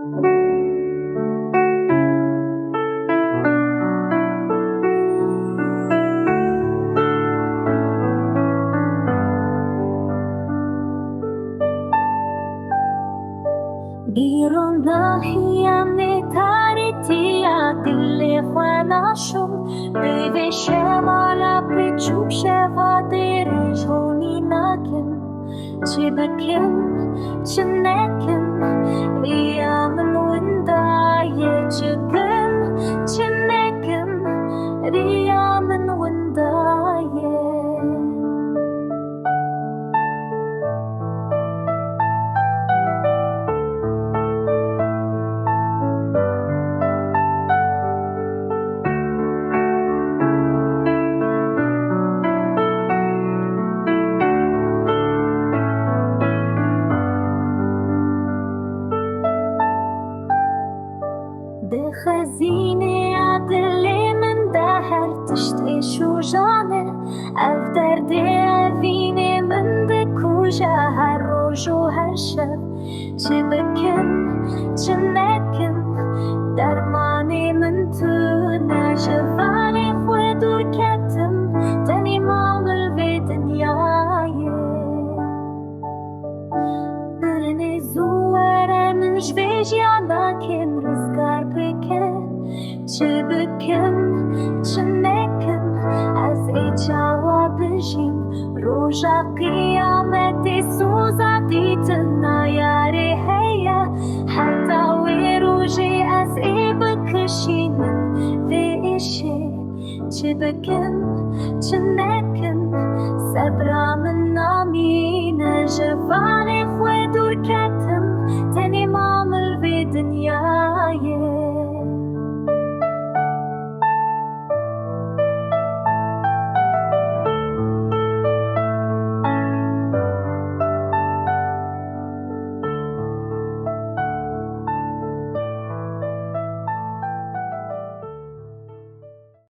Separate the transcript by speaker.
Speaker 1: Birona hiame taritia dille fanashum Beve shema la pichu sheva dere joni nakin Chibakin, chinekin Riyaman winda ye chikin Chinekin Riyaman winda ye خزینه عدل من دهر تشتی شجانه اف درد اوین من ده کجا هر روز و هر شب چه بکن چه نکن درمان من تو نجوان خود دور کتم تنی معامل به دنیای برن زواره من جویج یا نکن رزگار بکن چه بکن چه نکن از ای جواب بجیم روژا قیامت سوزا دیتنا یاره هیا حتی وی روژی از ای بکشینم ویشه چه بکن چه نکن صبرا من نامین جوان خود دور کن